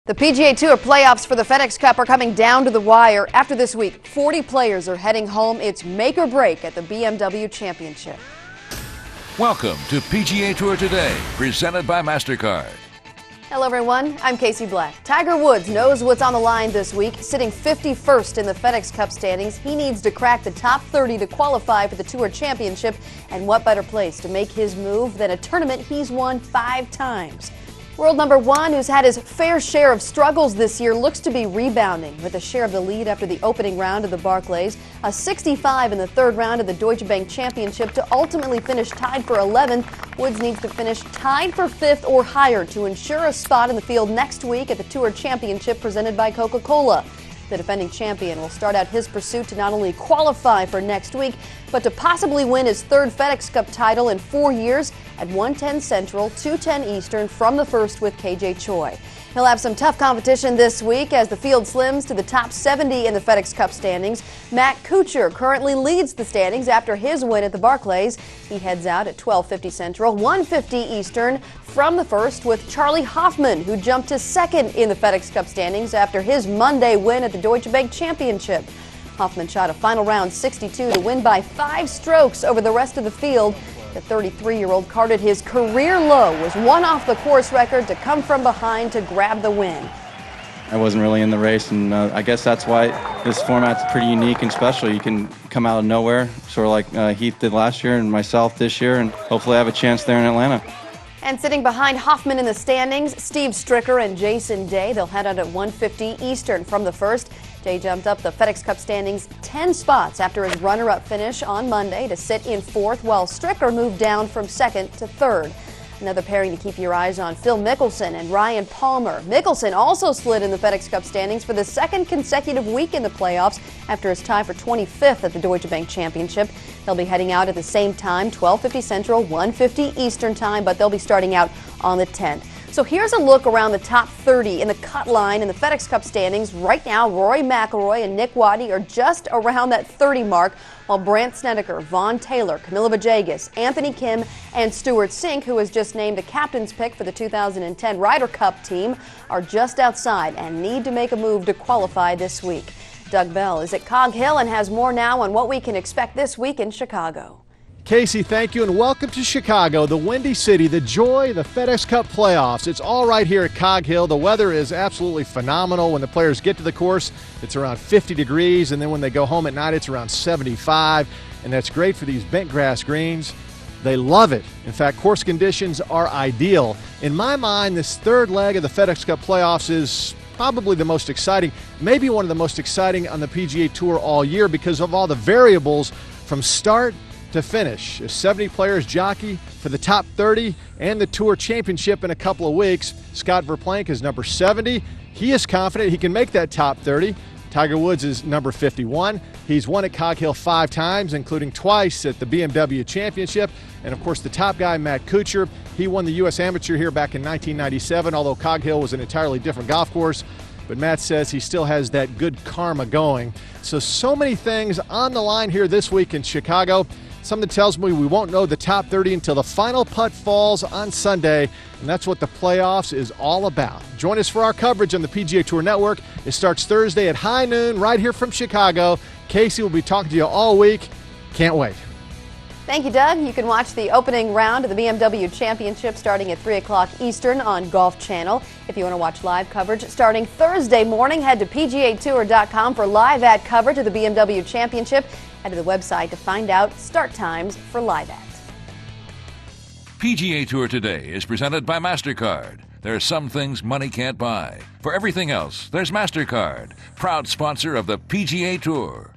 The PGA Tour Playoffs for the FedExCup are coming down to the wire. After this week, 40 players are heading home. It's make or break at the BMW Championship. Welcome to PGA Tour Today, presented by MasterCard. Hello, everyone. I'm Casey Black. Tiger Woods knows what's on the line this week. Sitting 51st in the FedExCup standings, he needs to crack the top 30 to qualify for the Tour Championship. And what better place to make his move than a tournament he's won 5 times? World number 1, who's had his fair share of struggles this year, looks to be rebounding with a share of the lead after the opening round of the Barclays, a 65 in the third round of the Deutsche Bank Championship to ultimately finish tied for 11th. Woods needs to finish tied for 5th or higher to ensure a spot in the field next week at the Tour Championship presented by Coca Cola. The defending champion will start out his pursuit to not only qualify for next week, but to possibly win his 3rd FedExCup title in 4 years at 1:10 Central, 2:10 Eastern from the first with KJ Choi. He'll have some tough competition this week as the field slims to the top 70 in the FedExCup standings. Matt Kuchar currently leads the standings after his win at the Barclays. He heads out at 12:50 Central, 1:50 Eastern from the first with Charlie Hoffman, who jumped to 2nd in the FedExCup standings after his Monday win at the Deutsche Bank Championship. Hoffman shot a final round 62 to win by 5 strokes over the rest of the field. The 33-year-old carded his career low, was one off the course record to come from behind to grab the win. I wasn't really in the race, and I guess that's why this format's pretty unique and special. You can come out of nowhere, sort of like Heath did last year and myself this year, and hopefully have a chance there in Atlanta. And sitting behind Hoffman in the standings, Steve Stricker and Jason Day. They'll head out at 1:50 Eastern from the first. Day jumped up the FedExCup standings 10 spots after his runner-up finish on Monday to sit in 4th, while Stricker moved down from 2nd to 3rd. Another pairing to keep your eyes on, Phil Mickelson and Ryan Palmer. Mickelson also slid in the FedExCup standings for the 2nd consecutive week in the playoffs after his tie for 25th at the Deutsche Bank Championship. They'll be heading out at the same time, 12:50 Central, 1:50 Eastern time, but they'll be starting out on the 10th. So here's a look around the top 30 in the cut line in the FedExCup standings. Right now, Rory McIlroy and Nick Waddy are just around that 30 mark, while Brandt Snedeker, Vaughn Taylor, Camilo Villegas, Anthony Kim, and Stuart Sink, who was just named a captain's pick for the 2010 Ryder Cup team, are just outside and need to make a move to qualify this week. Doug Bell is at Cog Hill and has more now on what we can expect this week in Chicago. Casey, thank you, and welcome to Chicago, the Windy City, the joy, the FedExCup playoffs. It's all right here at Cog Hill. The weather is absolutely phenomenal. When the players get to the course, it's around 50 degrees, and then when they go home at night, it's around 75, and that's great for these bent grass greens. They love it. In fact, course conditions are ideal. In my mind, this 3rd leg of the FedExCup playoffs is probably the most exciting, maybe one of the most exciting on the PGA Tour all year because of all the variables from start to finish. 70 players jockey for the top 30 and the Tour Championship in a couple of weeks. Scott Verplank is number 70. He is confident he can make that top 30. Tiger Woods is number 51. He's won at Cog Hill 5 times, including twice at the BMW Championship. And, of course, the top guy, Matt Kuchar, he won the U.S. Amateur here back in 1997, although Cog Hill was an entirely different golf course. But Matt says he still has that good karma going. So many things on the line here this week in Chicago. Something tells me we won't know the top 30 until the final putt falls on Sunday, and that's what the playoffs is all about. Join us for our coverage on the PGA Tour Network. It starts Thursday at high noon right here from Chicago. Casey will be talking to you all week. Can't wait. Thank you, Doug. You can watch the opening round of the BMW Championship starting at 3 o'clock Eastern on Golf Channel. If you want to watch live coverage starting Thursday morning, head to PGAtour.com for live at coverage of the BMW Championship. Head to the website to find out start times for live at. PGA Tour Today is presented by MasterCard. There are some things money can't buy. For everything else, there's MasterCard, proud sponsor of the PGA Tour.